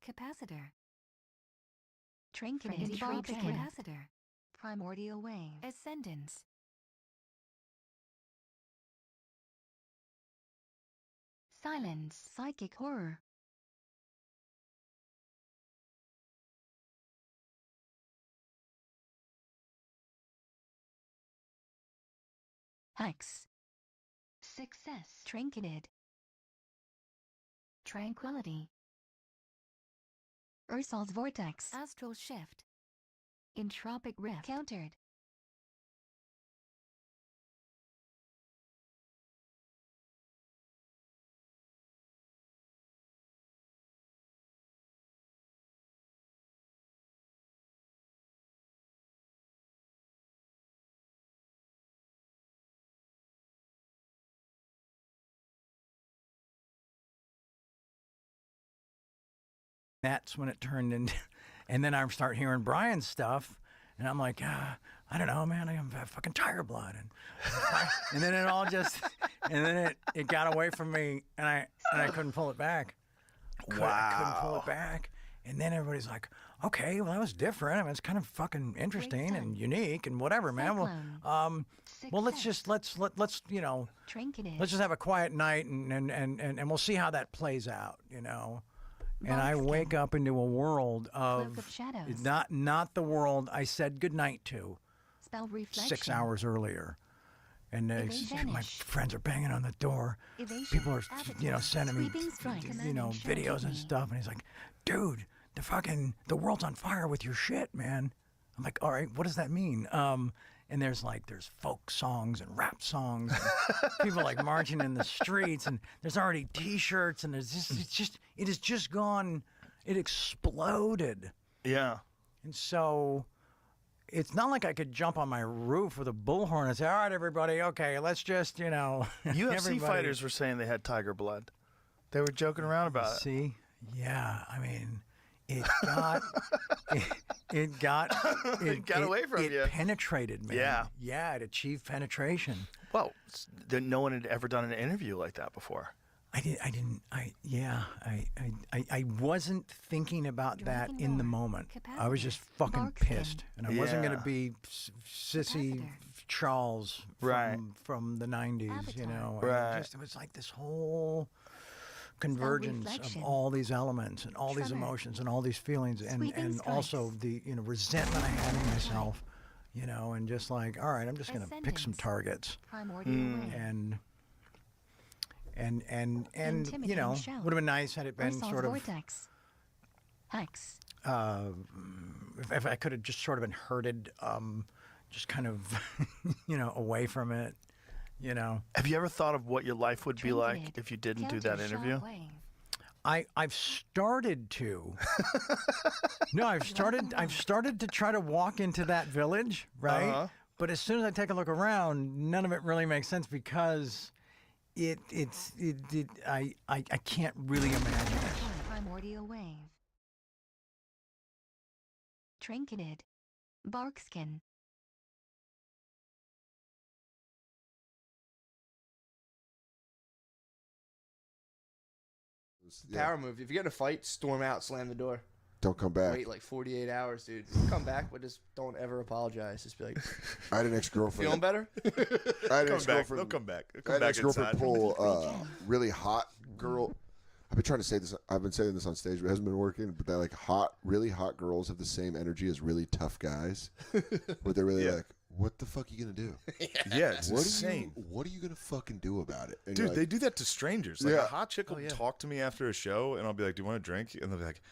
Capacitor. Trinketed Capacitor. Primordial wave. Ascendance. Silence. Psychic horror. Hex. Success. Trinketed. Tranquility. Ursol's vortex. Astral shift. Entropic rift. Countered. That's when it turned into, and then I start hearing Brian's stuff, and I'm like, I don't know, man, I have fucking tiger blood, and then it all just, and then it got away from me, and I couldn't pull it back. I couldn't pull it back, and then everybody's like, okay, well that was different. I mean, it's kind of fucking interesting and unique and whatever, man. Well, let's you know, let's just have a quiet night and we'll see how that plays out, you know. And I wake up into a world of not the world I said goodnight to 6 hours earlier. And my friends are banging on the door. People are, you know, sending me, you know, videos and stuff. And he's like, dude, the world's on fire with your shit, man. I'm like, all right, what does that mean? And there's folk songs and rap songs, and people like marching in the streets, and there's already T-shirts, and it has just gone, it exploded. Yeah. And so it's not like I could jump on my roof with a bullhorn and say, all right, everybody, okay, let's just, you know. UFC fighters were saying they had tiger blood. They were joking around about it. See? Yeah, I mean, it got it got away from you. It penetrated me. Yeah, it achieved penetration. Well, no one had ever done an interview like that before. I wasn't thinking about that in the moment. I was just fucking pissed, and I wasn't going to be sissy Charles from the 90s, you know. It was like this whole convergence of all these elements and all these emotions and all these feelings, and also the, you know, resentment I had in myself, you know, and just like, all right, I'm just going to pick some targets, and you know, would have been nice had it been sort of Hex. if I could have just sort of been herded, just kind of, you know, away from it. You know, have you ever thought of what your life would be like if you didn't do that interview? I've started to. No, I've started to try to walk into that village, right? But as soon as I take a look around, none of it really makes sense because I can't really imagine it. Primordial wave. Trinketed. Barkskin. Power move. If you get in a fight, storm out, slam the door. Don't come back. Wait like 48 hours, dude. Come back, but just don't ever apologize. Just be like, I had an ex-girlfriend. Feeling better? I had an ex-girlfriend. They'll come back. I had an ex-girlfriend pull really hot girl. I've been trying to say this. I've been saying this on stage, but it hasn't been working. But they're like really hot girls have the same energy as really tough guys. Where they're really like, what the fuck are you going to do? Yeah, it's insane. What are you going to fucking do about it? And dude, they do that to strangers. Like a hot chick will yeah. talk to me after a show, and I'll be like, do you want a drink? And they'll be like,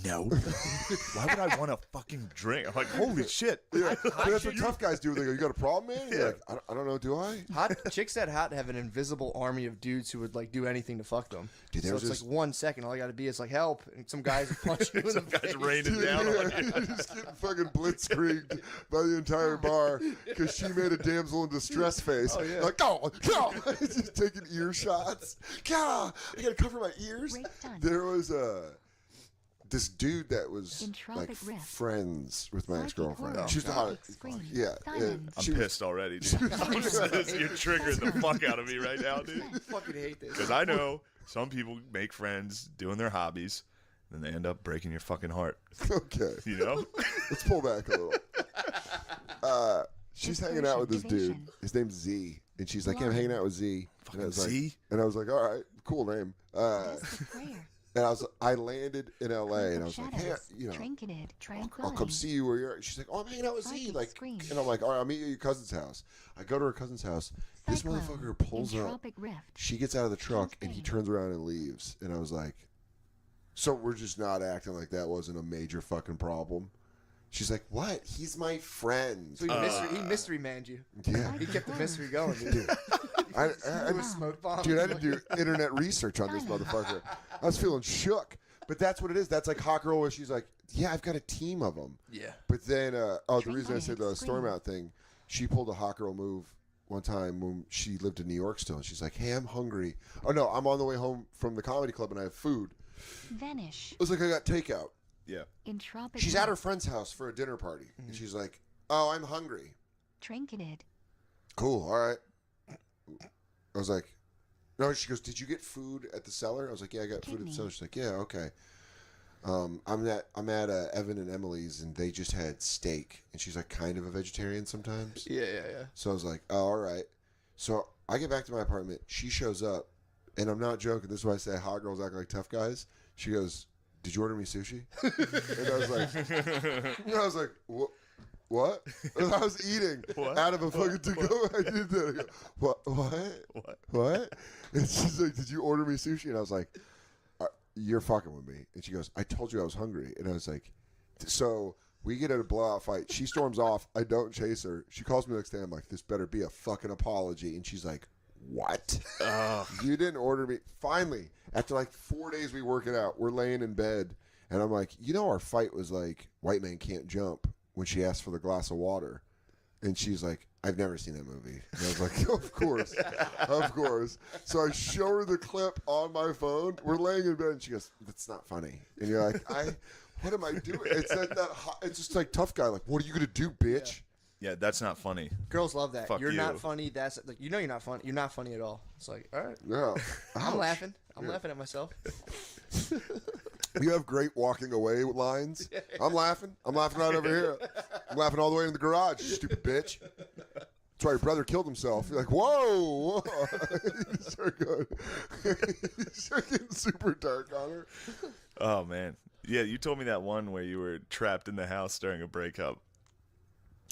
no. Why would I want a fucking drink? I'm like, holy shit. Yeah, that's what tough guys do. They go, you got a problem, man? You're like, I don't know, do I? Hot chicks that hot have an invisible army of dudes who would like do anything to fuck them. Dude, so it's like 1 second. All you got to be is like, help. And some guys punch you in the face. Guys raining down on you. Just getting fucking blitzkrieged by the entire bar because she made a damsel in distress face. Oh, yeah. Like, go. Just taking ear shots. God, I got to cover my ears. There was this dude that was like friends with my ex-girlfriend. She was the hottest. Yeah. I'm pissed already, dude. You're triggering the fuck out of me right now, dude. I fucking hate this. Because I know some people make friends doing their hobbies, and they end up breaking your fucking heart. Okay. You know? Let's pull back a little. She's hanging out with this dude. His name's Z. And she's like, yeah, I'm hanging out with Z. And I was like, Z? And I was like, all right, cool name. And I landed in LA, and I was like, hey, you know, Trinketed. I'll come see you where you're at. She's like, oh, I'm hanging out with Z. Like, and I'm like, all right, I'll meet you at your cousin's house. I go to her cousin's house. This motherfucker pulls up. She gets out of the truck, and he turns around and leaves. And I was like, so we're just not acting like that wasn't a major fucking problem. She's like, what? He's my friend. So he mystery manned you. Yeah. He kept the mystery going, dude. I Threw a smoke bomb. Dude, I had to do internet research on this motherfucker. I was feeling shook. But that's what it is. That's like Hot Girl where she's like, yeah, I've got a team of them. Yeah. But then, the reason I said the Storm Out thing, she pulled a Hot Girl move one time when she lived in New York still. And she's like, hey, I'm hungry. Oh, no, I'm on the way home from the comedy club and I have food. Vanish. It was like I got takeout. Yeah. Entropic. She's at her friend's house for a dinner party. And she's like, oh, I'm hungry. Trinketed. Cool, all right. I was like, no, she goes, did you get food at the cellar? I was like, yeah, I got food at the cellar. She's like, yeah, okay. I'm at Evan and Emily's, and they just had steak. And she's like kind of a vegetarian sometimes. Yeah. So I was like, oh, all right. So I get back to my apartment. She shows up, and I'm not joking. This is why I say hot girls act like tough guys. She goes, did you order me sushi? And I was like, what? And I was eating out of a fucking to-go. I did that. I go, what? And she's like, did you order me sushi? And I was like, you're fucking with me. And she goes, I told you I was hungry. And I was like, so we get in a blowout fight. She storms off. I don't chase her. She calls me the next day. I'm like, this better be a fucking apology. And she's like, what? You didn't order me. Finally, after like 4 days we work it out, we're laying in bed. And I'm like, you know, our fight was like, white man can't jump when she asked for the glass of water. And she's like, I've never seen that movie. And I was like, of course. Of course. So I show her the clip on my phone. We're laying in bed, and she goes, that's not funny. And you're like, what am I doing? It's it's just like tough guy. Like, what are you going to do, bitch? Yeah, that's not funny. Girls love that. Fuck you're you. not funny. That's like, you know you're not funny. You're not funny at all. It's like, all right. Yeah. I'm laughing. I'm laughing at myself. You have great walking away lines. I'm laughing. I'm laughing right over here. I'm laughing all the way in the garage, you stupid bitch. That's why your brother killed himself. You're like, whoa. You start going. You start getting super dark on her. Oh, man. Yeah, you told me that one where you were trapped in the house during a breakup.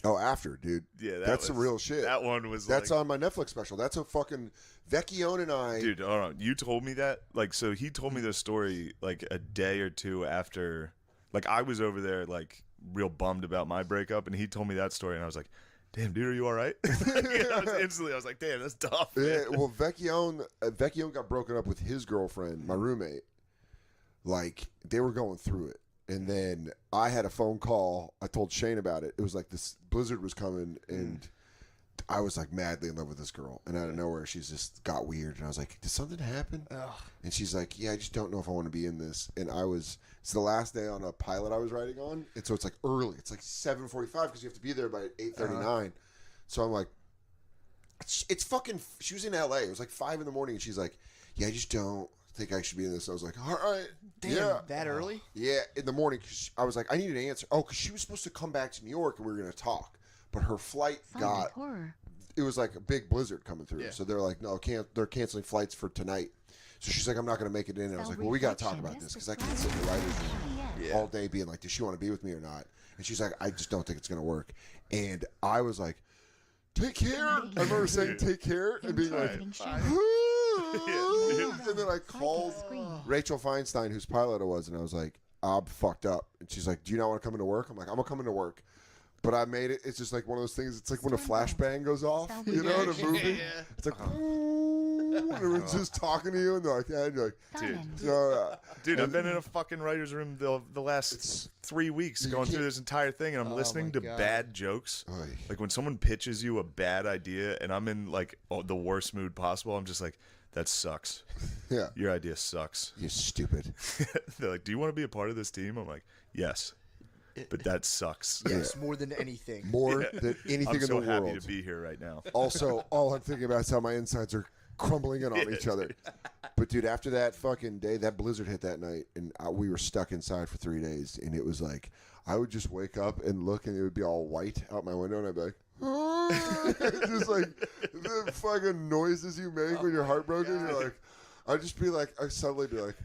Oh, after, dude. Yeah, that's some real shit. That one was That's on my Netflix special. That's a fucking Vecchione and I. Dude, hold on. You told me that? Like, so he told me this story like a day or two after. Like, I was over there, like, real bummed about my breakup, and he told me that story, and I was like, damn, dude, are you all right? I was like, damn, that's tough. Yeah, well, Vecchione got broken up with his girlfriend, my roommate. Like, they were going through it. And then I had a phone call. I told Shane about it. It was like this blizzard was coming, and I was like madly in love with this girl. And out of nowhere, she's just got weird. And I was like, did something happen? Ugh. And she's like, yeah, I just don't know if I want to be in this. And it's the last day on a pilot I was writing on. And so it's like early. It's like 7:45 because you have to be there by 8:39. So I'm like, it's fucking, she was in LA. It was like 5 in the morning. And she's like, yeah, I just don't think I should be in this. I was like, all right. Damn, yeah. that early? Yeah, in the morning. 'Cause I was like, I need an answer. Oh, because she was supposed to come back to New York and we were going to talk. But her flight it was like a big blizzard coming through. Yeah. So they're like, no, they're canceling flights for tonight. So she's like, I'm not going to make it in. And I was like, well, we got to talk about this because I can't sit in the writer's room all day being like, does she want to be with me or not? And she's like, I just don't think it's going to work. And I was like, take care. I remember saying take care and being like, and then I called Rachel Feinstein, whose pilot it was, and I was like, I'm fucked up. And she's like, do you not want to come into work? I'm like, I'm going to come into work. But I made it. It's just like one of those things. It's like when a flashbang goes off, you know, in a movie. It's like, and everyone's just talking to you, and they're like, yeah, and you're like, dude, I've been in a fucking writer's room the last 3 weeks going through this entire thing, and I'm listening to bad jokes. Like when someone pitches you a bad idea, and I'm in like the worst mood possible, I'm just like, that sucks. Yeah. Your idea sucks. You're stupid. They're like, do you want to be a part of this team? I'm like, yes. But that sucks. Yes, more than anything. More than anything in the world. I'm so happy to be here right now. Also, all I'm thinking about is how my insides are crumbling in on each other. But dude, after that fucking day, that blizzard hit that night, and we were stuck inside for 3 days, and it was like I would just wake up and look, and it would be all white out my window, and I'd be like, just like the fucking noises you make when you're heartbroken. You're like, I'd just be like, I'd suddenly be like,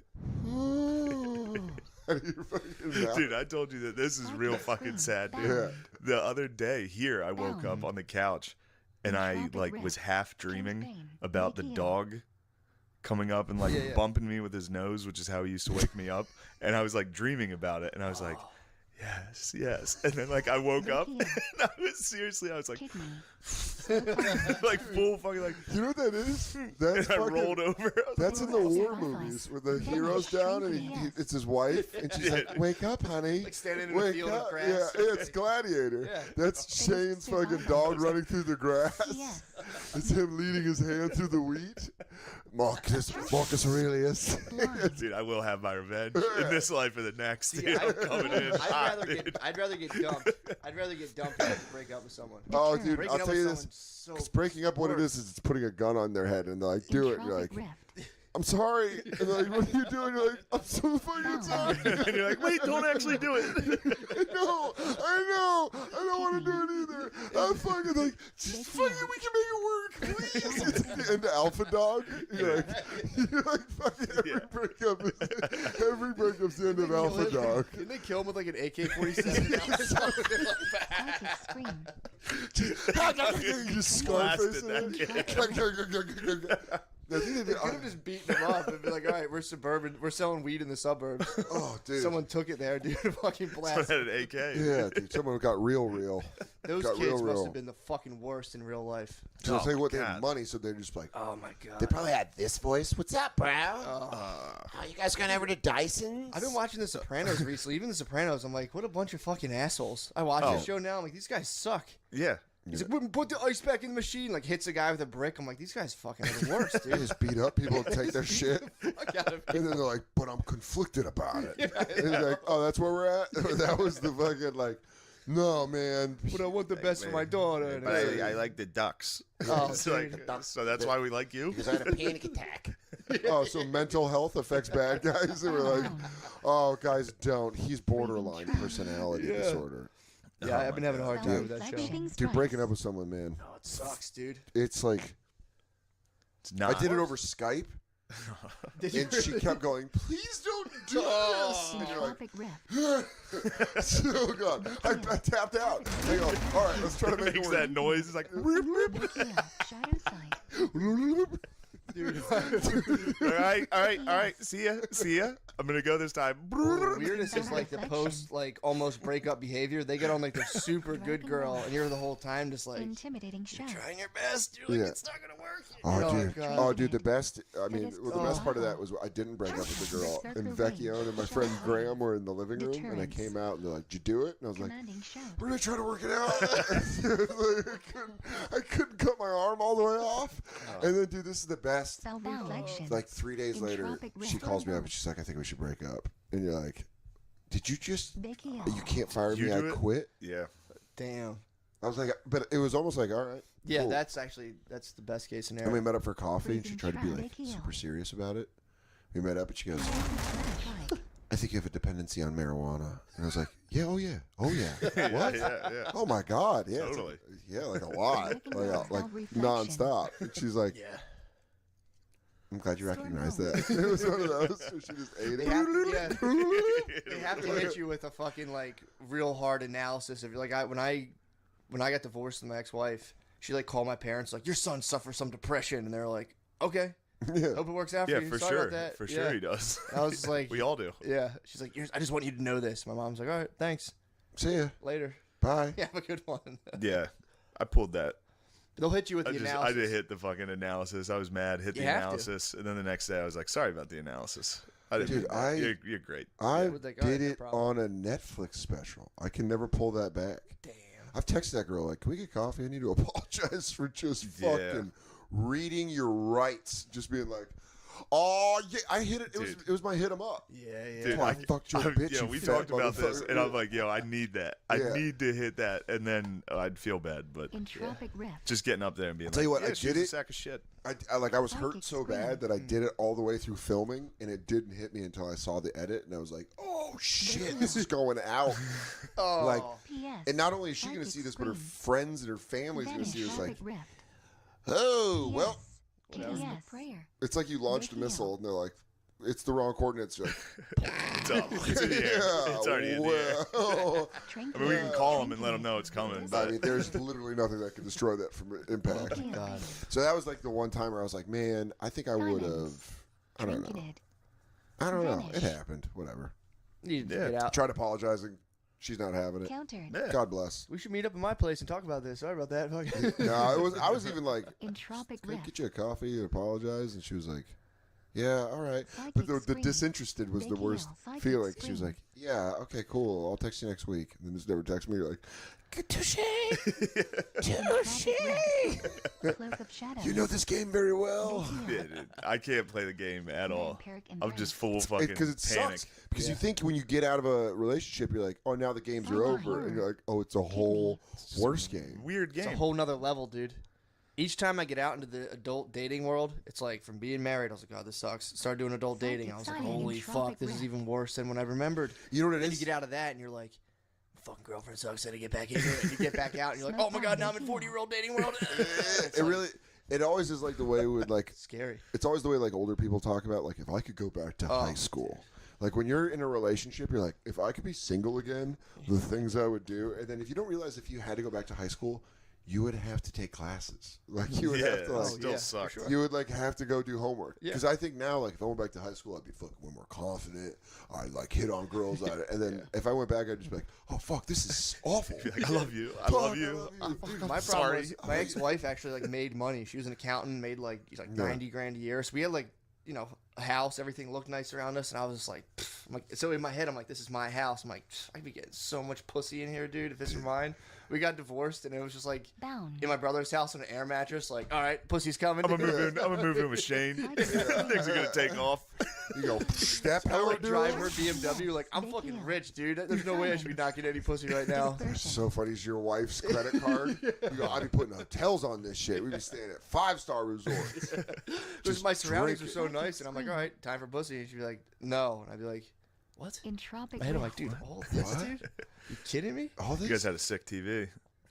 Dude, I told you that this is real fucking sad, dude. Yeah. The other day here, I woke up on the couch, and I like was half dreaming about the dog coming up and like bumping me with his nose, which is how he used to wake me up. And I was like dreaming about it, and I was like, yes, yes. And then like I woke up, and I was like, like full fucking like. You know what that is? That's I fucking, rolled over. That's in the war movies where the hero's down and it's his wife, and she's like, "Wake up, honey." Like standing in a Wake field up. of grass. Yeah, it's Gladiator. Yeah. That's Shane's fucking dog running through the grass. It's him leading his hand through the wheat. Marcus Aurelius. Dude, I will have my revenge in this life or the next. Dude, I'm coming in. I'd rather get dumped. I'd rather get dumped than to break up with someone. Oh, dude, Breaking I'll up tell you with this. someone's Because so breaking up, what it is it's putting a gun on their head, and they're like, "Do it." You're like, "I'm sorry." And they're like, "What are you doing?" You're like, "I'm so fucking sorry." And you're like, wait, don't actually do it. I know. I don't want to do it either. I'm fucking like, just fucking, we can make it work, please. It's like the end of Alpha Dog. You're like fucking every breakup's the end of Alpha Dog. Didn't they kill him with like an AK-47? You just Scarface it. I think they They could have just beaten him up and be like, all right, we're suburban. We're selling weed in the suburbs. Oh, dude. Someone took it there, dude. Fucking blast. Someone had an AK. Yeah, dude. Someone got real. Those got kids real. must have been the fucking worst in real life. So I'll tell you what, they God. had money, so they're just like, Oh my god. They probably had this voice. What's up, bro? You guys going over to Dyson's? I've been watching The Sopranos recently. Even The Sopranos, I'm like, what a bunch of fucking assholes. I watch this show now. I'm like, these guys suck. Yeah. He's like, put the ice back in the machine. Like, hits a guy with a brick. I'm like, these guys fucking are the worst, they dude. just beat up people and take their shit. Fuck out of here. And then they're like, but I'm conflicted about it. And he's like, oh, that's where we're at? That was the fucking like, no, man. But I want the best for my daughter. And But it's I like the ducks. Oh, So, like, dude. so that's why we like you? Because I had a panic attack. Oh, so mental health affects bad guys? They were like, oh, guys, don't. He's borderline personality disorder. yeah, I've been having a hard time with that show. Dude, breaking up with someone, man. Oh, it sucks, dude. It's like, It's not. I did it over Skype, Did you and she kept going, please don't do this. And you're like, oh, God. I tapped out. I go, all right, let's try to make it makes work. that noise. It's like, Shadow side. Dude. all right. See ya. I'm gonna go this time. The weirdest is like the post, like almost breakup behavior. They get on like the super good girl, and you're the whole time just like Intimidating show. trying your best. You're like, Yeah. it's not gonna work. Oh, Oh, dude. God. Oh, dude, the best. I mean, is well, the best part of that was I didn't break up with the girl. And Vecchione and my friend Graham were in the living room, and I came out, and they're like, did you do it? And I was like, Commanding show. we're going to try to work it out. I couldn't cut my arm all the way off. And then, dude, this is the best. Self-reflection. Like 3 days later, Entropic she rift. calls me up, and she's like, I think we should break up. And you're like, did you just, Vicky you can't fire You me, I do it? quit? Yeah. Damn. I was like, but it was almost like, all right. Yeah, cool. that's the best case And scenario. we met up for coffee, and she tried to be like Vicky super serious about it. We met up, and she goes, I think you have a dependency on marijuana. And I was like, yeah, oh yeah. What? Yeah. Oh my God, yeah. it's Totally. like a lot. like nonstop. And she's like, Yeah. I'm glad you recognize that. It was one of those. So she just ate They it. they have to hit you with a fucking like real hard analysis of like when I got divorced with my ex-wife, she like called my parents like, your son suffers some depression, and they're like, okay, Yeah. hope it works out for Yeah, you. for Sorry sure. about that. For sure he does. I was just like, we all do. yeah. She's like, I just want you to know this. My mom's like, all right, thanks. See ya. Later. Bye. Yeah, have a good one. Yeah. I pulled that. They'll hit you with the I analysis. did hit the fucking analysis. I was mad. Hit the You have to. analysis, and then the next day I was like, "Sorry about the analysis." I didn't. Dude, mean that. I- you're great. I With like, all right, did no it problem. on a Netflix special. I can never pull that back. Damn. I've texted that girl like, "Can we get coffee? I need to apologize for just Yeah. fucking reading your rights, just being like, Oh yeah, I hit it. It was my hit him up. Yeah, yeah. Dude, I fucked your bitch. Yeah, you we fat talked about this, motherfucker. and I'm like, yo, I need that. I Yeah. need to hit that, and then I'd feel bad, but Entropic Rift. just getting up there and being tell you like, what, yeah, I she did was a it. sack of shit. I was hurt so Psychic bad that I did it all the way through filming, and it didn't hit me until I saw the edit, and I was like, oh shit, this is going out. Oh, Like, PS. and not only is she going to Psychic see this, but her scream. friends and her family's Then going to see this. Like, Entropic Rift. oh well, PS. PS. Prayer. it's like you launched a Making missile, and they're like, it's the wrong coordinates. You're like, It's up. It's in the air. It's already in the air. well. I mean, we can call them and let them know it's coming, I but mean, there's literally nothing that can destroy that from impact. Oh, God. So that was like the one time where I was like, man, I think I would have. I don't know. Trinketed. I don't know. It Vanish. happened. Whatever. You need to Yeah. get out. Tried apologizing. She's not having it. Countered. yeah. God bless. We should meet up at my place and talk about this. Sorry about that. No, I was even like, Entropic can I Rift. get you a coffee and apologize? And she was like, yeah, all right. Psychic But the scream. disinterested was the Big worst heel. Psychic feeling. She was scream. like, yeah, okay, cool. I'll text you next week. And then just never text me. You're like, touche. Entropic Rift. Cloak of Shadows. You know this game very well. Big Yeah, heel. dude, I can't play the game at all. Vampiric I'm Embrace. just full fucking Because it panic. sucks. Because you think when you get out of a relationship, you're like, oh, now the games are Cyber over. And horror. you're like, oh, it's a whole worse game. Weird It's game. a whole nother level, dude. Each time I get out into the adult dating world, it's like from being married, I was like, God, this sucks. Started doing adult Psychic dating. I was like, silent holy and fuck, tropic this is rift. even worse than when I remembered. You know what it Then is? you get out of that and you're like, fucking girlfriend sucks. I gotta get back into it. And you get back out and you're like, oh my God, now I'm in 40-year-old dating world. It's It like really, it always is like the way with like, scary. it's always the way like older people talk about like, if I could go back to high school. Like when you're in a relationship, you're like, if I could be single again, the things I would do. And then if you don't realize if you had to go back to high school, you would have to take classes. Like you would yeah, have to it like, still yeah, for sucks. sure. you would like have to go do homework. Yeah. Because I think now, like if I went back to high school, I'd be fucking way more confident. I'd like hit on girls. And then if I went back, I'd just be like, oh fuck, this is awful. Like, I love you. I love you. Dude, my problem sorry. was my ex-wife actually like made money. She was an accountant, made like Yeah. 90 grand a year. So we had like, you know, a house, everything looked nice around us, and I was just like, pfft. I'm like, so in my head, I'm like, this is my house. I'm like, pfft, I'd be getting so much pussy in here, dude. If this were mine, we got divorced, and it was just like Bound. in my brother's house on an air mattress. Like, all right, pussy's coming. I'm gonna move in with Shane. Things are gonna take off. You go, step I would power, like drive dude. her BMW. Like, I'm fucking rich, dude. There's no way I should be not getting any pussy right now. So funny is your wife's credit card. You go, I'd be putting hotels on this shit. We'd be staying at 5-star resorts. Just my surroundings are drink so nice, and I'm like, all right, time for pussy. And she'd be like, no, and I'd be like, what? Entropic My head, I'm like, Rift. dude, all this, What? dude? You kidding me? All You this? guys had a sick TV.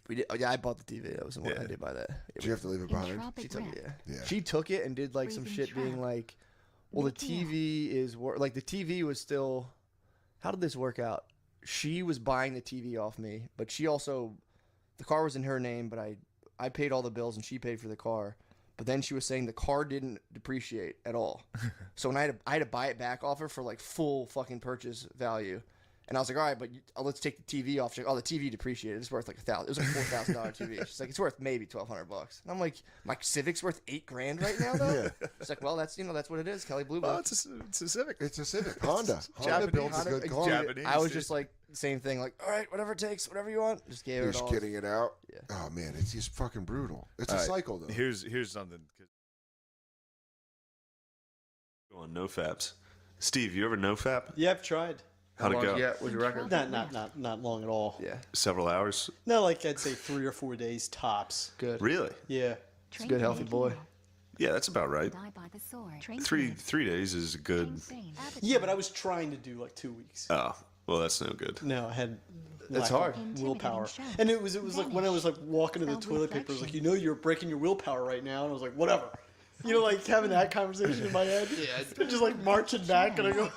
We did. Oh, yeah, I bought the TV. That was the one I Yeah. did buy that. Did you have to leave it behind? Entropic She took Rift. it. Yeah. Yeah. She took it and did like some Breathing shit, being trap. like, well, the Big deal. TV is like the TV was still. How did this work out? She was buying the TV off me, but she also, the car was in her name, but I paid all the bills and she paid for the car. But then she was saying the car didn't depreciate at all. So when I had to buy it back off her for like full fucking purchase value. And I was like, all right, but let's take the TV off. She's like, oh, the TV depreciated. It's worth like $1,000. It was like $4,000 TV. She's like, it's worth maybe $1,200. And I'm like, my Civic's worth $8,000 right now, though. She's like, well, that's what it is. Kelly Blue Well, Book. it's a Civic. It's a Civic. Honda. Honda Japanese. builds a Honda- good car. Japanese. I was dude. just like, same thing. Like, all right, whatever it takes, whatever you want. Just gave her You're it just all. getting it out. Yeah. Oh man, it's just fucking brutal. It's All a right. cycle though. Here's something. Go on NoFaps. Steve, you ever NoFap? Yeah, I've tried. How'd it go? Yeah, was your record? Not long at all. Yeah, Several hours. No, like I'd say 3 or 4 days tops. good. Really? Yeah. It's a good, healthy boy. Yeah, that's about right. Die by the sword. Three days is a good. Insane. Yeah, but I was trying to do like 2 weeks. Oh, well, that's no good. No, I had That's lack of hard. willpower. Intimidating And it was like when I was like walking to the Self toilet paper, it was like, reflection. you know, you're breaking your willpower right now, and I was like, whatever. You know, like having that conversation in my head. Yeah. Just like marching back, and I go,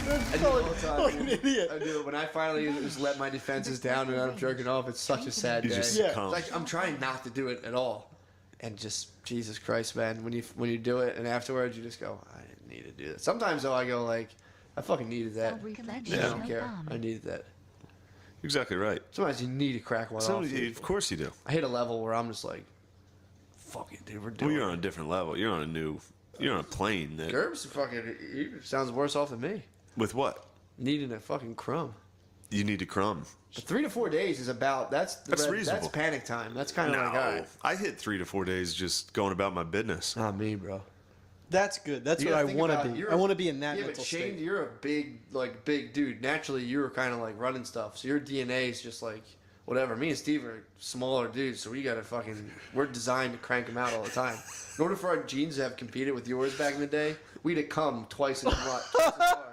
I do it all the time. like an idiot. I do it when I finally just let my defenses down and I'm jerking off. It's such a sad You day. just Yeah. come. It's like I'm trying not to do it at all, and just Jesus Christ, man, when you do it and afterwards you just go, I didn't need to do that. Sometimes though I go like, I fucking needed that. Self-reflection. I don't No care. bomb. I needed that. Exactly right. Sometimes you need to crack one off. dude. Of course you do. I hit a level where I'm just like, fuck it, dude, we're Well, doing you're it. on a different level. You're on a plane that. Gerb's fucking, he sounds worse off than me. With what? Needing a fucking crumb. You need to crumb. But 3 to 4 days is about, that's reasonable. panic time. That's kind of No, like, all right. I hit 3 to 4 days just going about my business. Not me, bro. That's good. That's You what I gotta think want to about- be. you're- I want to be in that Yeah, but mental Shane, state. you're a big dude. Naturally, you were kind of like running stuff, so your DNA is just like whatever. Me and Steve are smaller dudes, so we gotta we're designed to crank them out all the time. In order for our genes to have competed with yours back in the day, we'd have come twice as much. Twice as hard.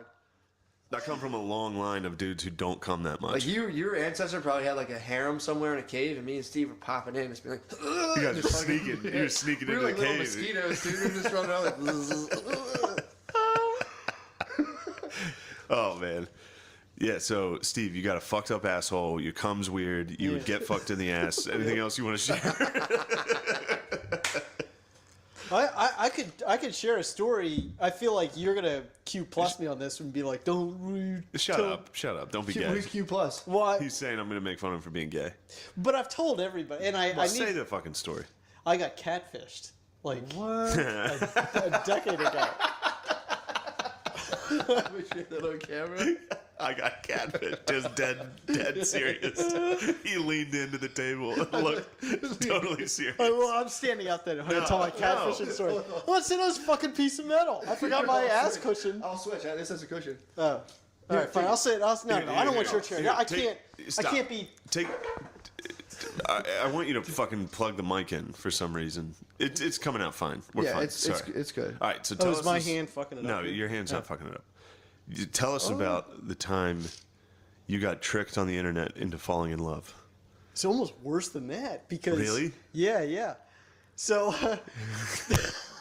I come from a long line of dudes who don't come that much. Like your ancestor probably had like a harem somewhere in a cave, and me and Steve were popping in, just being like, you guys are sneaking. You're sneaking we into were the like little cave. mosquitoes, dude. We were just running out like. Oh man. Yeah, so Steve, you got a fucked up asshole. Your cum's weird. You would get fucked in the ass. Anything else you want to share? I could share a story. I feel like you're gonna Q plus me on this and be like, don't Shut up. Don't be gay. Who's Q plus? Well, He's saying I'm going to make fun of him for being gay. but I've told everybody, and I Say need. the fucking story. I got catfished like What? a decade ago. We share that on camera. I got catfish. Just dead serious. He leaned into the table and looked totally serious. I'm standing out there to tell my catfishing story. What's in this fucking piece of metal? I forgot my ass cushion. I'll switch. This has a cushion. Oh. All right, fine. I'll say it. No, I don't want your chair. Here, I take- can't. stop. I can't be. I want you to fucking plug the mic in for some reason. It's coming out fine. We're fine. Sorry. it's good. All right, so tell is us my this- hand fucking it up? No, your hand's not fucking it up. You tell us about the time you got tricked on the internet into falling in love. It's almost worse than that because. Really? Yeah. So.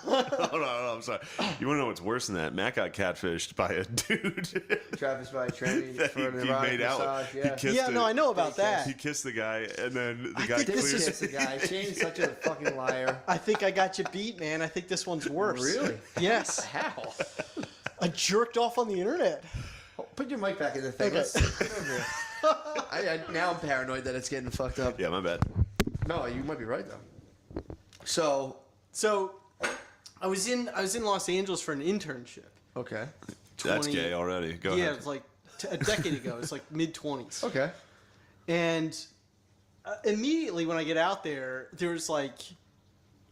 Hold on, I'm sorry. You want to know what's worse than that? Matt got catfished by a dude. Travis by training that for an he erotic made out. massage. He Yeah. kissed Yeah, no, I know about He that. kissed the guy, and then the guy think this clearly. is- Kiss the guy. Shane's such a fucking liar. I think I got you beat, man. I think this one's worse. Really? Yes. How? I jerked off on the internet. Put your mic back in the thing. Okay. Let's get over here. Now I'm paranoid that it's getting fucked up. Yeah, my bad. No, you might be right though. So I was in Los Angeles for an internship. okay. That's 20 gay already. Go Yeah, ahead. it was like a decade ago. It's like mid-20s. Okay. And immediately when I get out there, there's like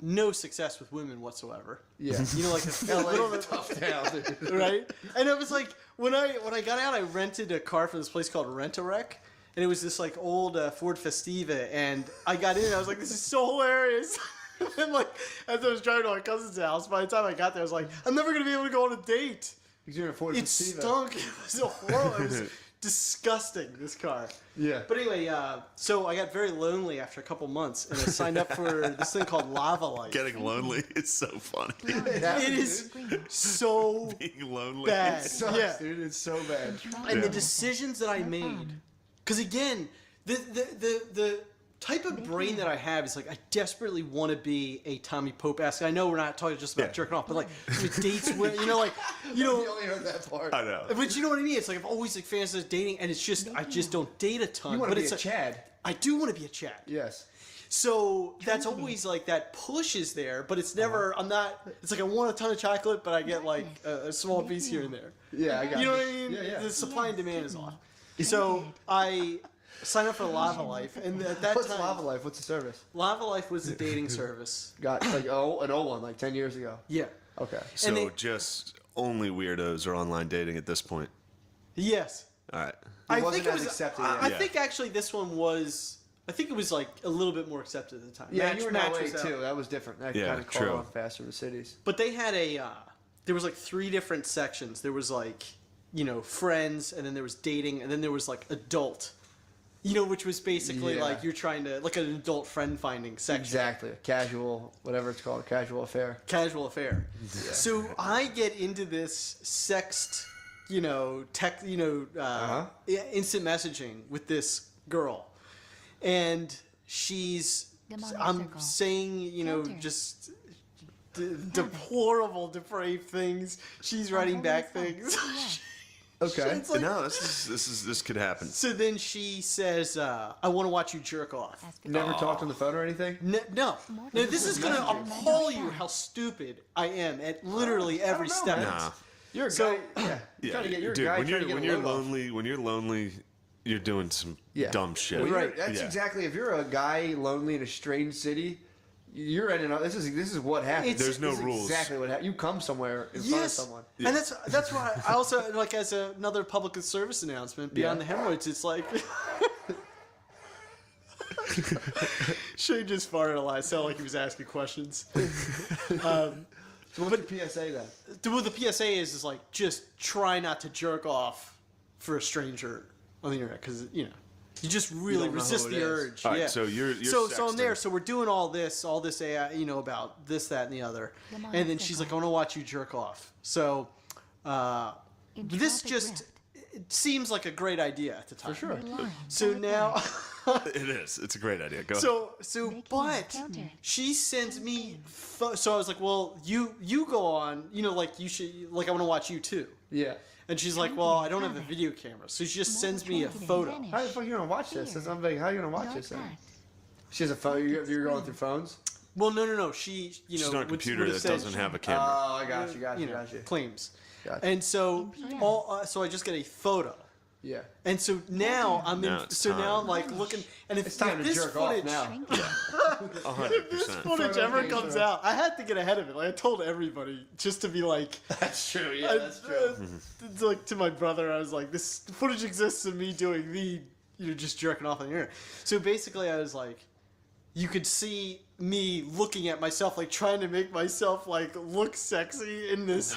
no success with women whatsoever. Yeah. You know, like a LA's little a bit tough town, dude. right? And it was like when I got out, I rented a car from this place called Rent-A-Wreck, and it was this like old Ford Festiva, and I got in, and I was like, this is so hilarious. And like as I was driving to my cousin's house, by the time I got there, I was like, I'm never gonna be able to go on a date. You're doing a Ford It Festiva. stunk. It was horrible. It was disgusting. This car. Yeah. But anyway, so I got very lonely after a couple months, and I signed up for this thing called Lava Life. Getting lonely. It's so funny. It is so Being lonely. bad. It sucks, Yeah. dude. It's so bad. And the decisions that I made, because again, the type of brain that I have is like I desperately want to be a Tommy Pope-esque. I know we're not talking just about Yeah. jerking off, but like with dates where you You only heard that part. I know. but you know what I mean. It's like I've always like fantasized dating, and it's just I just don't date a ton. You want but to be it's a like, Chad. I do want to be a Chad. Yes. So that's always like that push is there, but it's never. I'm not. It's like I want a ton of chocolate, but I get like a small piece here and there. Yeah, I got You know what I mean? Yeah. The supply and demand is off. So I signed up for Lava Life, and at that What's time, Lava Life? What's the service? Lava Life was a dating service. Got like an old one, like 10 years ago. Yeah. Okay. So And they- just only weirdos are online dating at this point. Yes. All right. I wasn't think it as was. accepted I yet. think actually this one was. I think it was like a little bit more accepted at the time. Yeah, you were in Match LA was out. too. That was different. That Yeah, kind of caught true. on faster in the cities. But they had a. There was like 3 different sections. There was like, friends, and then there was dating, and then there was like adult. Which was basically Yeah. like you're trying to like an adult friend finding section. Exactly. A casual, whatever it's called, a casual affair. Casual affair. So I get into this sexed, instant messaging with this girl, and she's. Demonic I'm circle. saying, Filter. just deplorable, depraved things. She's writing back things. Okay. It's like- No, this could happen. So then she says, "I want to watch you jerk off." Ask You never talked on the phone or anything? No. This is gonna appall you how stupid I am at literally every step. Nah. You're a So- guy. Yeah. You're trying to get your dude, guy when trying to get when a you're load off. lonely, you're doing some Yeah. dumb shit. Well, Right. That's Yeah. exactly. If you're a guy lonely in a strange city, You're ending up. This is what happens. It's- There's no This is rules. Exactly what happens. You come somewhere in front of someone. And that's why I also like as another public service announcement beyond the hemorrhoids. It's like Shane just farted a lot. It sounded like he was asking questions. So what's the PSA then? What the PSA is like just try not to jerk off for a stranger on the internet because you just really don't know resist who the it is. urge. All right, yeah. so you're so I'm there. sexting. So we're doing all this AI, about this, that, and the other. And then she's like, I want to watch you jerk off. So In this tropic just rift, it seems like a great idea at the time. For sure. line, So dark now, line, It is. It's a great idea. Go ahead. so making but counted. she sends me. So I was like, well, you go on. Like you should. Like I want to watch you too. Yeah. And she's like, well, I don't have a video camera, so she just sends me a photo. How the fuck are you gonna watch this? That's unbig. How are you gonna watch this then? Contact. She has a phone. You're going through phones. Well, no. She, She's on a would- computer would have that said, doesn't have a camera. Oh, I got you. claims. Gotcha. And so, NPS. so I just get a photo. Yeah. And so now I'm in. Now it's So now I'm time. like looking, and if It's time to this jerk footage, off now. Shrinking. 100%. footage ever comes out, I had to get ahead of it. Like I told everybody just to be like, That's true. Yeah, I- that's true. it's like to my brother, I was like, this footage exists of me doing just jerking off on the internet. So basically, I was like, you could see me looking at myself, like trying to make myself like look sexy in this.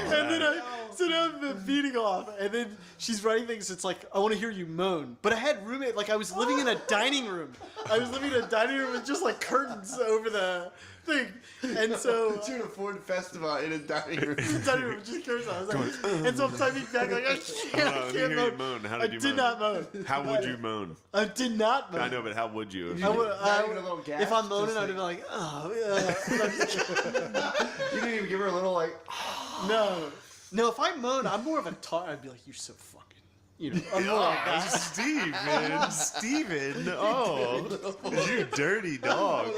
And then so now I'm beating off, and then she's writing things. It's like, I want to hear you moan. But I had roommate, like I was living in a dining room. I was living in a dining room with just like curtains over the thing, and so. Doing a Ford Festival in a dining room. The dining room just goes on. I was like, and so I'm typing back like, I can't, Hold on, I let me can't hear you moan. moan. How I did you did moan? not moan. How would you moan? I did not moan. I know, but how would you? I would, Not even a little gasp, if I'm moaning, just I'd be like, oh, yeah. You didn't even give her a little like. No, if I moan, I'm more of a talk. I'd be like, you're so fucking, I'm more like that. Steve, man. Steven. Oh, you dirty dog.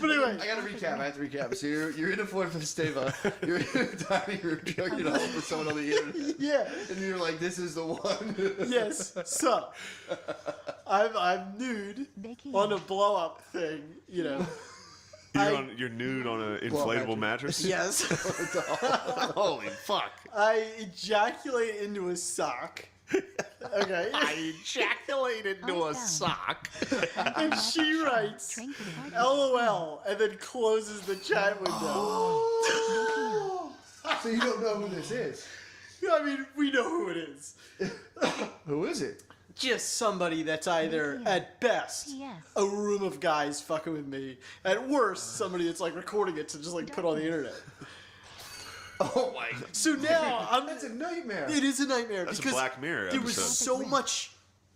But anyway, I gotta recap. I have to recap. So you're in a Ford Festival. You're in a dining room jerking off with someone on the internet. yeah, And you're like, this is the one. yes. So I'm nude Baking. on a blow up thing, You're nude on an inflatable mattress? Yes. Holy fuck. I ejaculate into a sock. Okay. Ejaculated into a sock. And she writes, Trinket. LOL, and then closes the chat window. So you don't know who this is. I mean, we know who it is. Who is it? Just somebody that's either, at best, Yes. a room of guys fucking with me. At worst, somebody that's like recording it to just like put on the internet. Oh my. So now I'm. That's a nightmare. It is a nightmare That's a because Black Mirror there was episode. so much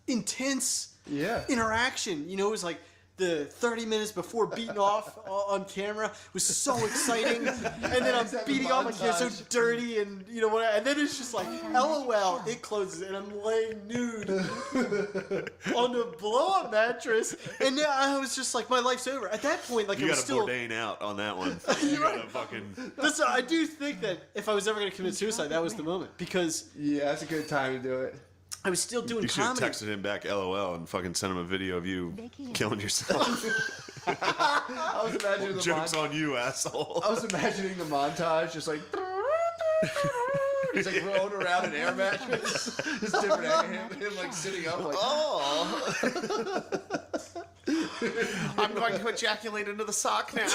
intense Yeah. interaction. It was like the 30 minutes before beating off on camera was so exciting, and then I'm Just have a beating off like you're so montage. dirty and what, and then it's just like LOL. It closes and I'm laying nude on a blow-up mattress, and now I was just like, my life's over. At that point, like You I got was to still. Bourdain out on that one. You got to fucking... Listen, I do think that if I was ever going to commit suicide, that was the moment because Yeah, that's a good time to do it. I was still doing You should have comedy. texted him back LOL and fucking sent him a video of you Vicky. killing yourself. I was imagining the Joke's on you, asshole. I was imagining the montage, just like. He's like rolling around an air mattress. Just different him like sitting up like. Oh. I'm going to ejaculate into the sock now.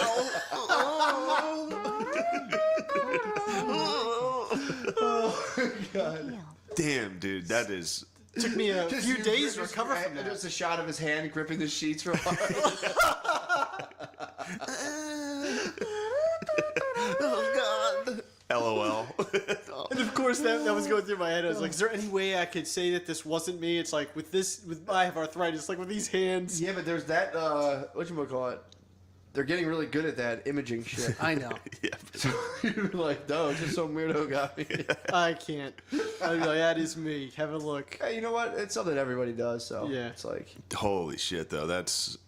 Heal. Damn, dude, that is... Took me a Just few you days to grip his recover hand- from that. Just a shot of his hand gripping the sheets real hard. Oh, God. LOL. And of course, that was going through my head. I was like, "Is there any way I could say that this wasn't me?" It's like I have arthritis, like with these hands. Yeah, but there's that. Whatchamacallit? They're getting really good at that imaging shit. I know. Yeah. You're like, no, it's just some weirdo got me. I can't. I'd be like, that is me. Have a look. Hey, you know what? It's something everybody does. So Yeah. it's like. Holy shit, though. That's...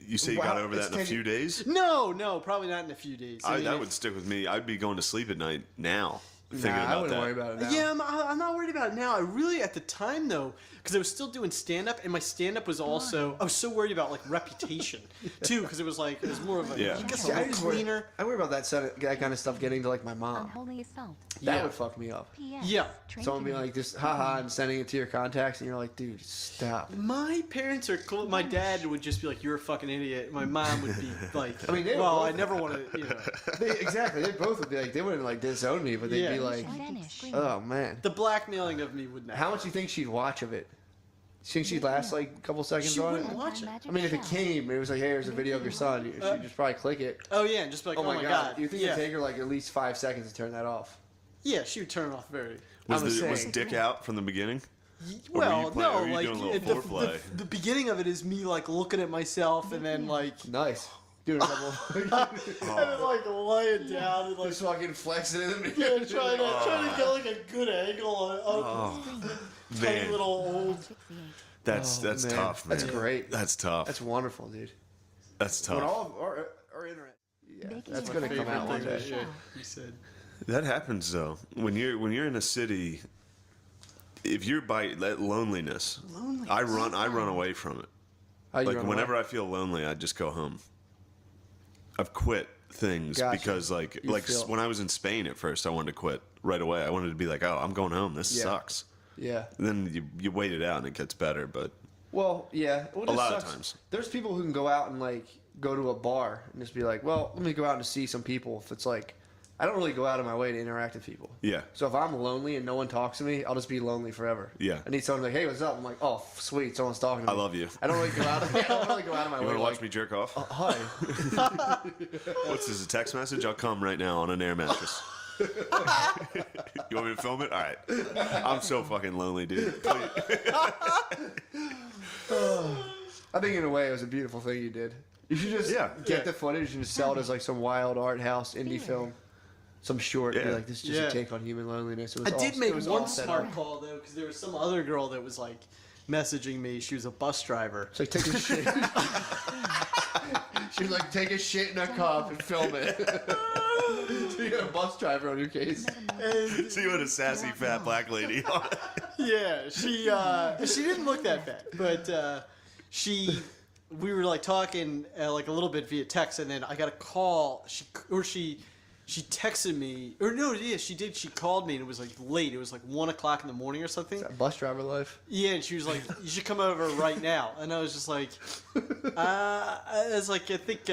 You say you Wow, got over that it's in a taking- few days? No, probably not in a few days. I mean, That would stick with me. I'd be going to sleep at night now thinking I about wouldn't that. worry about it now. Yeah, I'm not worried about it now. I really, at the time though, because I was still doing stand up, and my stand up was also, I was so worried about like reputation too, because it was more of a, Yeah. I guess See, a little cleaner. I worry about that kind of stuff getting to like my mom. Unholy assault. That Yeah. would fuck me up. P.S. Yeah. Someone being like just haha and sending it to your contacts, and you're like, dude, stop. My parents are cool. My dad would just be like, "You're a fucking idiot." My mom would be like, I mean, they "Well, both- I never want to," Exactly. They both would be like, they wouldn't like disown me, but they'd be Yeah. like, Vanish. oh man. The blackmailing of me would not. How much do you think she'd watch of it? You think she'd last like a couple seconds She on wouldn't it? watch it. I mean, if it came, it was like, hey, here's a video of your son. She'd just probably click it. Oh yeah, and just be like, Oh my god. You think yeah. it'd take her like at least 5 seconds to turn that off? Yeah, she would turn it off very. Was I'm was saying. Dick out from the beginning? Well, playing- no, were you like doing a little the foreplay? beginning of it is me like looking at myself and then like Nice. Doing a couple. and then like lying down and like Just fucking flexing it. yeah, trying to get like a good angle on tiny Man, little old. that's Man, tough, man. That's great. That's tough. That's wonderful, dude. That's When tough. all of our internet. Yeah, Baking that's is gonna my come out one favorite day. thing. Yeah, you said. That happens though. When you're in a city, if you're by that loneliness, I run away from it. How you Like run whenever away? I feel lonely, I just go home. I've quit things Gotcha. because like You feel- when I was in Spain at first, I wanted to quit right away. I wanted to be like, oh, I'm going home. This Yeah. sucks. Yeah. And then you wait it out and it gets better. But Well, yeah. Well, it A just lot of sucks. times. There's people who can go out and like go to a bar and just be like, well, let me go out and see some people. If it's like, I don't really go out of my way to interact with people. yeah, So if I'm lonely and no one talks to me, I'll just be lonely forever. Yeah. I need someone like, hey, what's up? I'm like, oh, sweet, someone's talking to I me. love you. I don't really go out. I don't really go out of my You way. want to watch like, me jerk off? Hi. What's this? A text message? I'll come right now on an air mattress. You want me to film it? All right. I'm so fucking lonely, dude. I think in a way it was a beautiful thing you did. You should just get the footage and just sell it as like some wild art house indie film. Some short, be Yeah. like, this is just Yeah. a take on human loneliness. It I was did all, make it was one all set smart up. call though, because there was some other girl that was like messaging me. She was a bus driver. It's like, take a shit. She'd like, take a shit in a cup and film it. So you got a bus driver on your case. And So you had a sassy fat black lady. yeah, she didn't look that bad, but we were like talking like a little bit via text, and then I got a call. She texted me, or no, yeah, she did. She called me, and it was like late. It was like 1 o'clock in the morning or something. That bus driver life. Yeah, and she was like, "You should come over right now." And I was just like, I was like, I think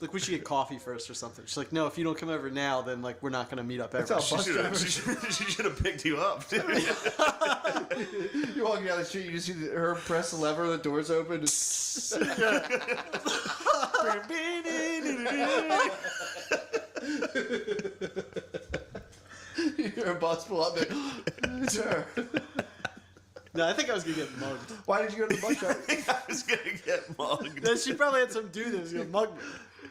like we should get coffee first or something. She's like, "No, if you don't come over now, then like we're not gonna meet up ever." That's how She should have picked you up, dude. You're walking down the street, you just see her press the lever, the doors open. You hear a bus pull up there. It's her. No, I think I was gonna get mugged. Why did you go to the bus driver? I was gonna get mugged. No, she probably had some dude that was gonna mug me.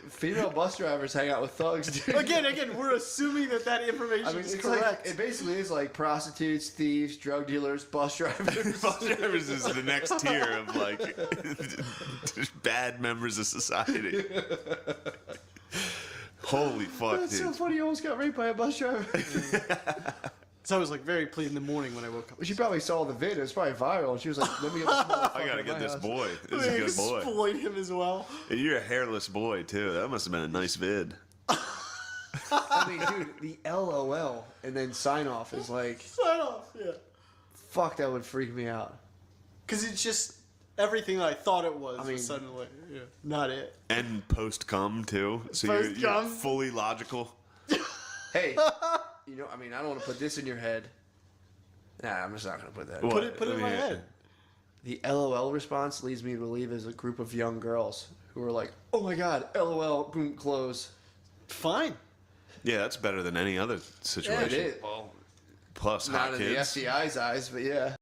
Female bus drivers hang out with thugs, dude. Again, we're assuming that information I mean, is it's correct. like, it basically is like prostitutes, thieves, drug dealers, bus drivers. Bus drivers is the next tier of like bad members of society. Holy fuck, That's so dude. funny. You almost got raped by a bus driver. So I was like very pleased in the morning when I woke up. She probably saw the vid. It was probably viral. She was like, "Let me get this motherfucker I gotta in get my this house." boy. This is a good boy. Exploit him as well. And you're a hairless boy too. That must have been a nice vid. I mean, dude, the LOL and then sign off is like, Sign off, yeah. fuck, that would freak me out. Because it's just everything that I thought it was. I mean- was suddenly not it. And post cum too. So you're Post-cum. fully logical. Hey, you know, I mean, I don't want to put this in your head. Nah, I'm just not gonna put that. What? Put it in my head. The LOL response leads me to believe there's a group of young girls who are like, "Oh my god, LOL, boom, close." Fine. Yeah, that's better than any other situation. It is. Well, Plus not hot in the kids. FCI's eyes, but yeah.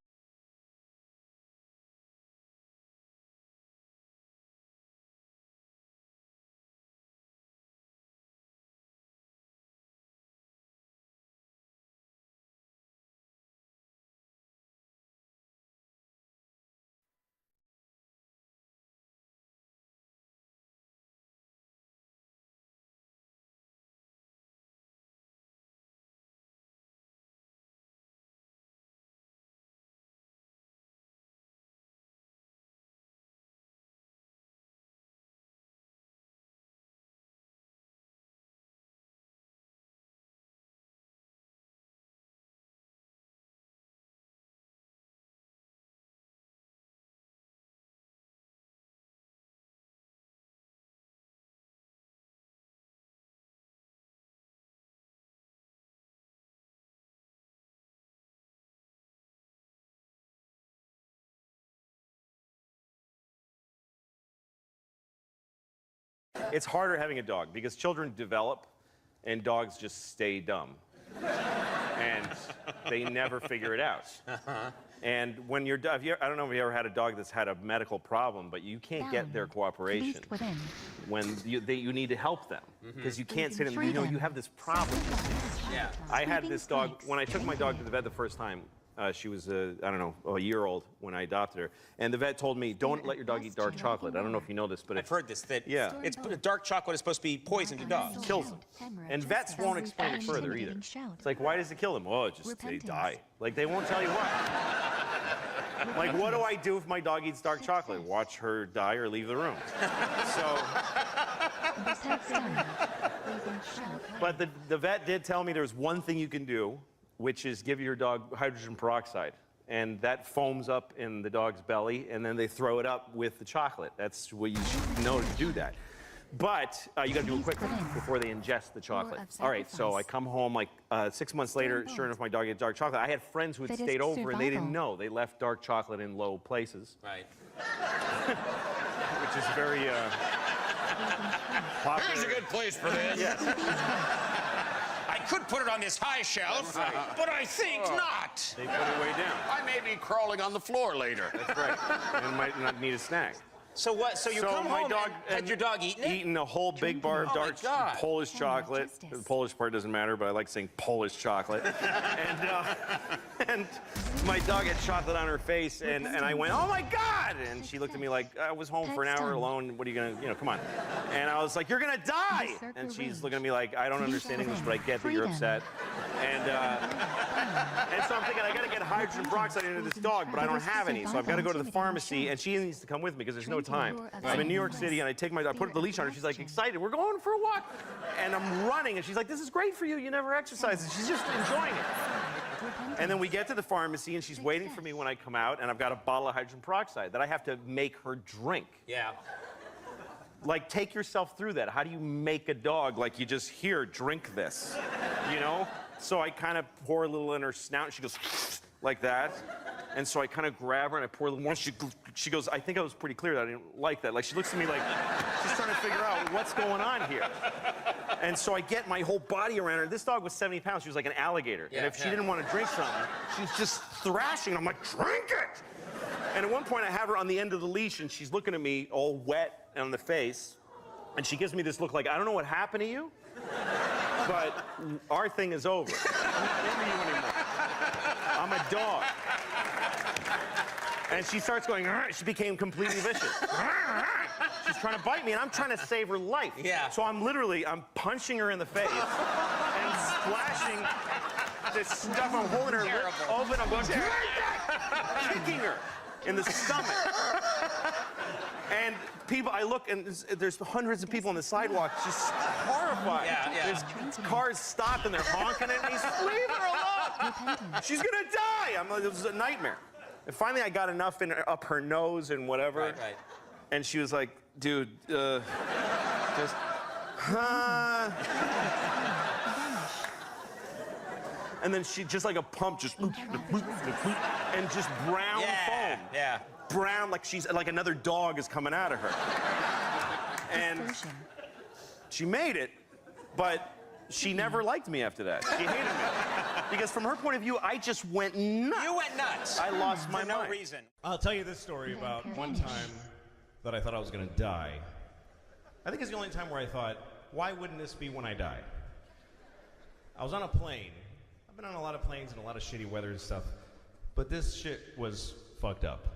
It's harder having a dog because children develop and dogs just stay dumb. And they never figure it out. And when you're, I don't know if you ever had a dog that's had a medical problem, but you can't get their cooperation when you need to help them. Because you can't say to them, you know, you have this problem. Yeah. I had this dog, when I took my dog to the vet the first time, she was, I don't know, a year old when I adopted her. And the vet told me, don't let your dog eat dark chocolate. I don't know if you know this, but I've heard this, that yeah. it's dark chocolate is supposed to be poison to dogs. It kills them. And vets won't explain it further either. It's like, why does it kill them? Oh, it's just they die. Like, they won't tell you why. Like, what do I do if my dog eats dark chocolate? Watch her die or leave the room. So, but the vet did tell me there's one thing you can do, which is give your dog hydrogen peroxide. And that foams up in the dog's belly, and then they throw it up with the chocolate. That's what you should know to do that. But you gotta do it quickly before they ingest the chocolate. All right, so I come home like 6 months later, sure enough, my dog ate dark chocolate. I had friends who had stayed over and they didn't know. They left dark chocolate in low places. Right. Which is very popular. Here's a good place for this. Yes. I could put it on this high shelf, but I think not. They put it way down. I may be crawling on the floor later. That's right. And might not need a snack. So what? So you come home and had your dog eaten it? Eating a whole big bar of dark Polish chocolate. The Polish part doesn't matter, but I like saying Polish chocolate. And my dog had chocolate on her face, and I went, oh my God! And she looked at me like, I was home for an hour alone. What are you gonna, you know, come on. And I was like, you're gonna die! And she's looking at me like, I don't understand English, but I get that you're upset. And so I'm thinking, I gotta get hydrogen peroxide into this dog, but I don't have any. So I've gotta go to the pharmacy, and she needs to come with me because there's no time. I'm in New York City, and I put the leash on her. She's like excited. We're going for a walk, and I'm running, and she's like, "This is great for you. You never exercise." And she's just enjoying it. And then we get to the pharmacy, and she's waiting for me when I come out, and I've got a bottle of hydrogen peroxide that I have to make her drink. Yeah. Like, take yourself through that. How do you make a dog like you just here, drink this, you know? So I kind of pour a little in her snout, and she goes like that. And so I kind of grab her and I pour a little more. She goes, I think I was pretty clear that I didn't like that. Like, she looks at me like she's trying to figure out what's going on here. And so I get my whole body around her. This dog was 70 pounds. She was like an alligator. Yeah, and if she didn't want to drink something, she's just thrashing. I'm like, drink it! And at one point I have her on the end of the leash and she's looking at me all wet on the face. And she gives me this look like, I don't know what happened to you, but our thing is over. I'm not into you anymore. I'm a dog. And she starts going, she became completely vicious. She's trying to bite me, and I'm trying to save her life. Yeah. So I'm punching her in the face and splashing this stuff. I'm holding her lip open. I'm going, kicking her in the stomach. And people, I look, and there's hundreds of people on the sidewalk just horrified. Yeah. There's cars stopped, and they're honking at me. Leave her alone! She's gonna die! It was a nightmare. And finally, I got enough up her nose and whatever. Right. And she was like, dude, just, And then she, just like a pump, just, and just brown foam. Yeah. Brown, like she's, like another dog is coming out of her. And she made it, but she never liked me after that. She hated me. Because from her point of view, I just went nuts. You went nuts. I lost my mind. For no reason. I'll tell you this story about one time that I thought I was going to die. I think it's the only time where I thought, why wouldn't this be when I die? I was on a plane. I've been on a lot of planes and a lot of shitty weather and stuff, but this shit was fucked up.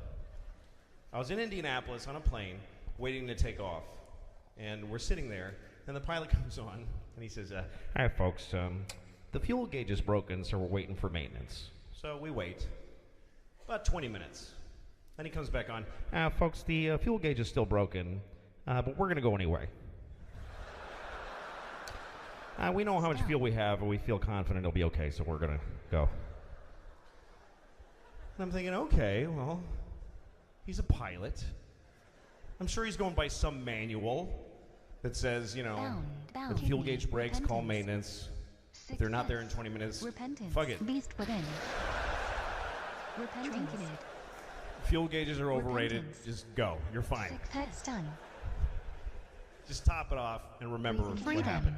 I was in Indianapolis on a plane, waiting to take off, and we're sitting there, and the pilot comes on, and he says, hi, folks, the fuel gauge is broken, so we're waiting for maintenance. So we wait. About 20 minutes. Then he comes back on, folks, the fuel gauge is still broken, but we're going to go anyway. We know how much fuel we have, and we feel confident it'll be okay, so we're going to go. And I'm thinking, okay, well, he's a pilot. I'm sure he's going by some manual that says, you know, if the fuel gauge breaks, call maintenance. If they're not there in 20 minutes, fuck it. Beast within. Repentance. Fuel gauges are overrated. Just go. You're fine. Pet stun. Just top it off and remember what Freedom. happened.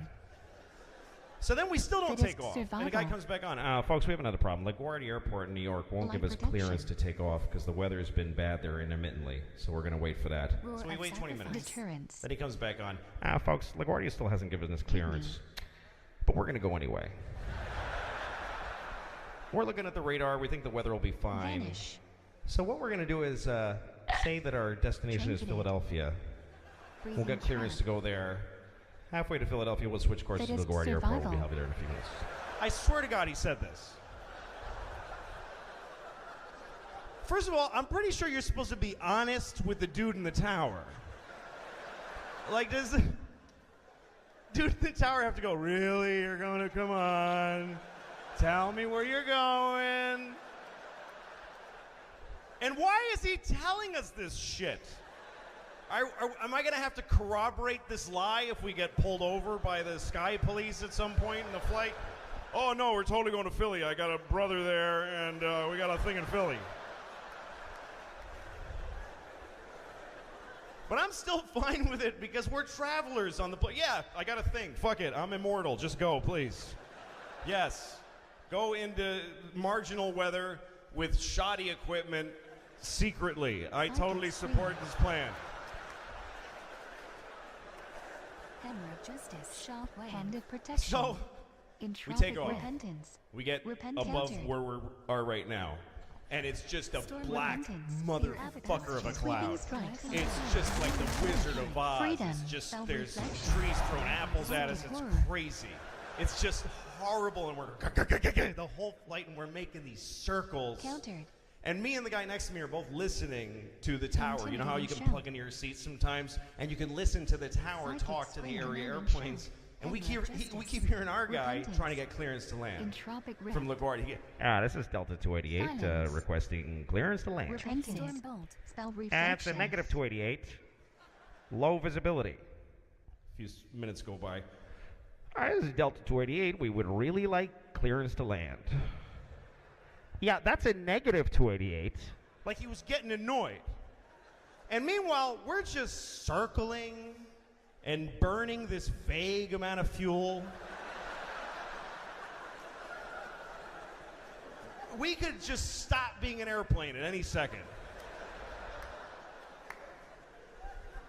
So then we still don't Fittest take off. And the guy survival. comes back on. Folks, we have another problem. LaGuardia Airport in New York won't Life give us protection. clearance to take off because the weather has been bad there intermittently. So we're going to wait for that. Roar So we of wait 20 minutes. Deterrence. Then he comes back on. Folks, LaGuardia still hasn't given us clearance. But we're going to go anyway. We're looking at the radar. We think the weather will be fine. Vanish. So what we're going to do is say that our destination is Trinketed. Philadelphia. We'll Breathing get clearance trap. to go there. Halfway to Philadelphia, we'll switch courses to Fittest LaGuardia Airport. We'll be survival. there in a few minutes. I swear to God he said this. First of all, I'm pretty sure you're supposed to be honest with the dude in the tower. Like, does the dude in the tower have to go, really? You're going to come on? Tell me where you're going. And why is he telling us this shit? Am I going to have to corroborate this lie if we get pulled over by the sky police at some point in the flight? Oh, no, we're totally going to Philly. I got a brother there, and we got a thing in Philly. But I'm still fine with it because we're travelers on the plane. Yeah, I got a thing. Fuck it. I'm immortal. Just go, please. Yes. Go into marginal weather with shoddy equipment secretly. I totally support this plan. Hammer of justice. Shockwave. Hand of protection. So, Entropic take off. repentance. we get Repent above counter. where we are right now. And it's just a Storm black repentance. motherfucker of a cloud. Strikes. It's just like the Wizard of Oz. Freedom. It's just, there's Self-reflection. trees throwing apples at us. It's Horror. crazy. It's just horrible, and we're the whole flight, and we're making these circles. Countered. And me and the guy next to me are both listening to the tower. You know how you can Intimidating plug into your seat sometimes, and you can listen to the tower Psychic talk to the spring area command airplanes. show. And we Hammer keep of we justice. keep hearing our guy Repentance. trying to get clearance to land. Entropic rip. From LaGuardia. This is Delta 288 Silence. requesting clearance to land. Repentance. Storm bolt. Spell It's a reflection. negative 288. Low visibility. A few minutes go by. This is Delta 288. We would really like clearance to land. Yeah, that's a negative 288. Like he was getting annoyed. And meanwhile, we're just circling and burning this vague amount of fuel. We could just stop being an airplane at any second.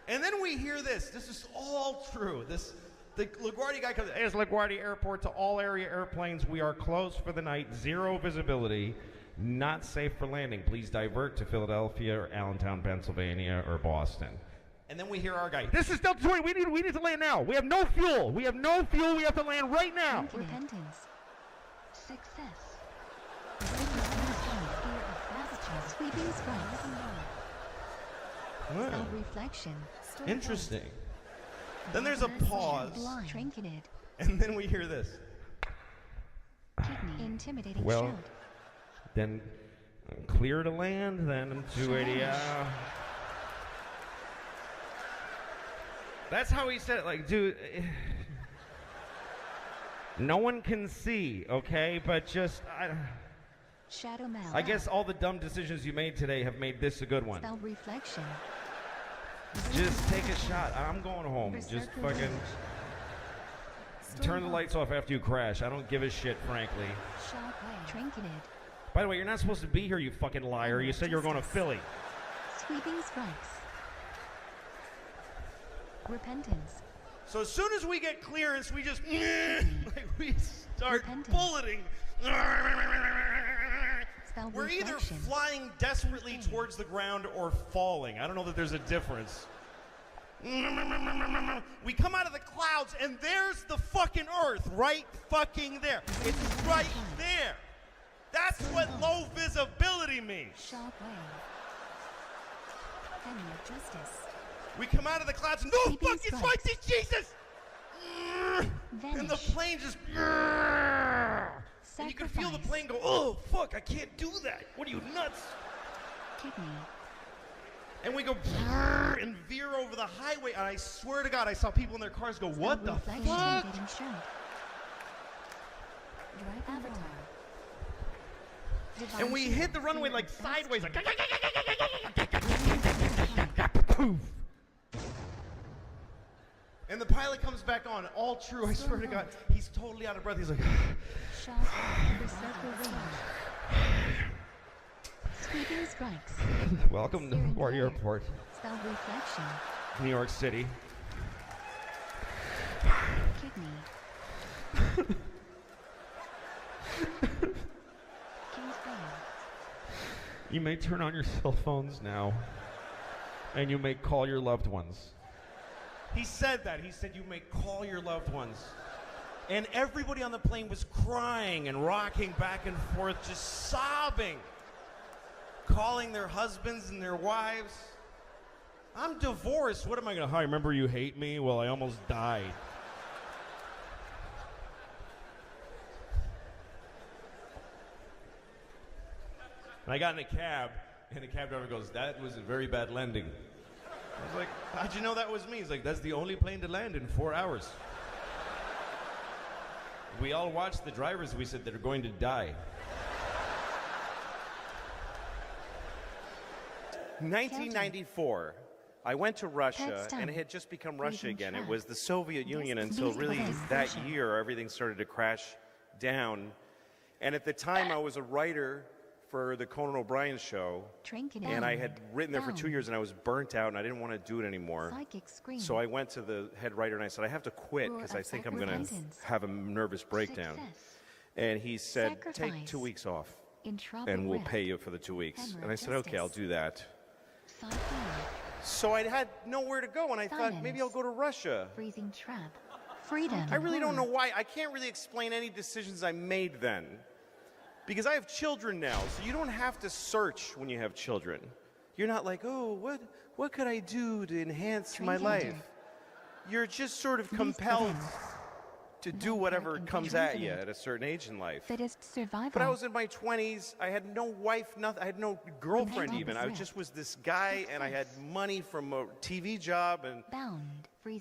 And then we hear this. This is all true. The LaGuardia guy comes, "Here's LaGuardia Airport to all area airplanes. We are closed for the night. Zero visibility. Not safe for landing. Please divert to Philadelphia or Allentown, Pennsylvania or Boston." And then we hear our guy, "This is Delta 20. We need to land now. We have no fuel. We have no fuel. We have to land right now." Repentance. Success. Sweeping strikes. Wow. Spell reflection. Storm Interesting. bolt. Then there's a pause. Blind. Trinketed. And then we hear this. Kidney. Intimidating Well, shout. then clear to land, then 280. That's how he said it. Like, dude, no one can see, okay? But just, Shadow mouth. I guess all the dumb decisions you made today have made this a good one. Spell reflection. Just take a shot. I'm going home. Just Berserker fucking Storm turn the bolt. lights off after you crash. I don't give a shit, frankly. Shockwave. Trinketed. By the way, you're not supposed to be here, you fucking liar. You said you were going to Philly. Sweeping strikes. Repentance. So as soon as we get clearance, we just like we start Repentance. bulleting. Spell We're either reflection. flying desperately towards the ground or falling. I don't know that there's a difference. We come out of the clouds and there's the fucking Earth right fucking there. It's right there. That's what low visibility means. Shockwave. Hammer of justice. We come out of the clouds and no Sweeping fucking strikes. fight this Jesus! And the Vanish. plane just and you can feel the Sacrifice. plane go, "Oh fuck, I can't do that. What are you, nuts?" Kidney. And we go and veer over the highway, and I swear to God, I saw people in their cars go, "What the Reflection. fuck?" Intimidating shout. Drive avatar. And we hit the runway like sideways, like poof. pilot comes back on, all true, I swear to God. He's totally out of breath. He's like, Sharp for circle range. Sweeping strikes. welcome to our airport, Spell reflection. New York City. Kidney. King's Brain. You may turn on your cell phones now, and you may call your loved ones. He said that. He said you may call your loved ones. And everybody on the plane was crying and rocking back and forth, just sobbing, calling their husbands and their wives. I'm divorced. What am I going to, hi, remember you hate me? Well, I almost died. And I got in a cab, and the cab driver goes, that was a very bad landing. I was like, how'd you know that was me? He's like, that's the only plane to land in 4 hours. We all watched the drivers, we said, that are going to die. 1994. I went to Russia, and it had just become Russia again. It was the Soviet Union until really that year, everything started to crash down. And at the time, I was a writer for the Conan O'Brien show, and I had written there for 2 years, and I was burnt out, and I didn't want to do it anymore. So I went to the head writer, and I said, I have to quit, because I think I'm going to have a nervous breakdown. And he said, take 2 weeks off, and we'll pay you for the 2 weeks. And I said, okay, I'll do that. So I had nowhere to go, and I thought, maybe I'll go to Russia. Freezing trap. Freedom. I really don't know why. I can't really explain any decisions I made then. Because I have children now, so you don't have to search when you have children. You're not like, oh, what could I do to enhance my life? You're just sort of compelled to do whatever comes at you at a certain age in life. But I was in my 20s. I had no wife, nothing. I had no girlfriend even. I just was this guy, and I had money from a TV job. And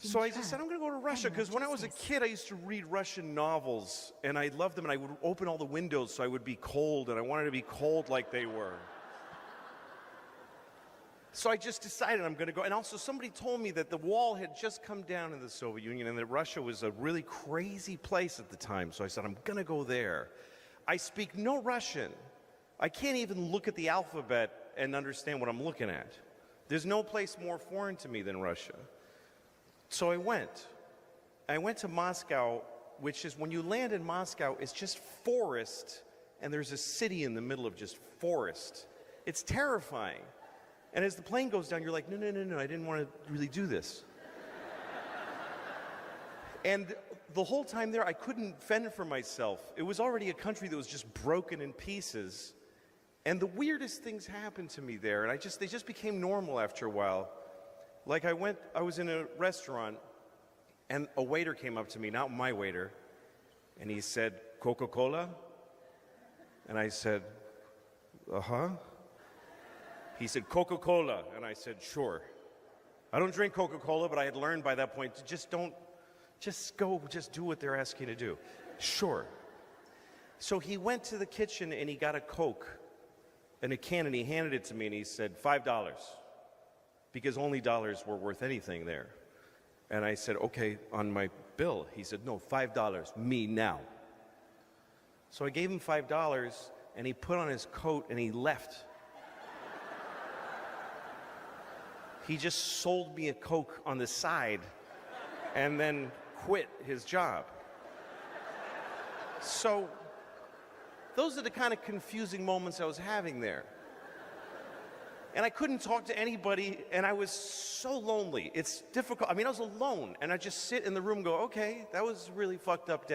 so I just said, I'm going to go to Russia, because when I was a kid, I used to read Russian novels, and I loved them, and I would open all the windows so I would be cold, and I wanted to be cold like they were. So I just decided I'm going to go. And also somebody told me that the wall had just come down in the Soviet Union and that Russia was a really crazy place at the time. So I said, I'm going to go there. I speak no Russian. I can't even look at the alphabet and understand what I'm looking at. There's no place more foreign to me than Russia. So I went. I went to Moscow, which is, when you land in Moscow, it's just forest, and there's a city in the middle of just forest. It's terrifying. And as the plane goes down, you're like, no, I didn't want to really do this. And the whole time there, I couldn't fend for myself. It was already a country that was just broken in pieces. And the weirdest things happened to me there, and they just became normal after a while. Like I was in a restaurant, and a waiter came up to me, not my waiter, and he said, Coca-Cola? And I said, uh-huh. He said, Coca-Cola. And I said, sure. I don't drink Coca-Cola, but I had learned by that point to just do what they're asking you to do. Sure. So he went to the kitchen and he got a Coke and a can, and he handed it to me, and he said, $5. Because only dollars were worth anything there. And I said, okay, on my bill. He said, no, $5, me now. So I gave him $5, and he put on his coat and he left. He just sold me a Coke on the side and then quit his job. So those are the kind of confusing moments I was having there. And I couldn't talk to anybody, and I was so lonely. It's difficult. I mean, I was alone, and I just sit in the room and go, okay, that was a really fucked up day.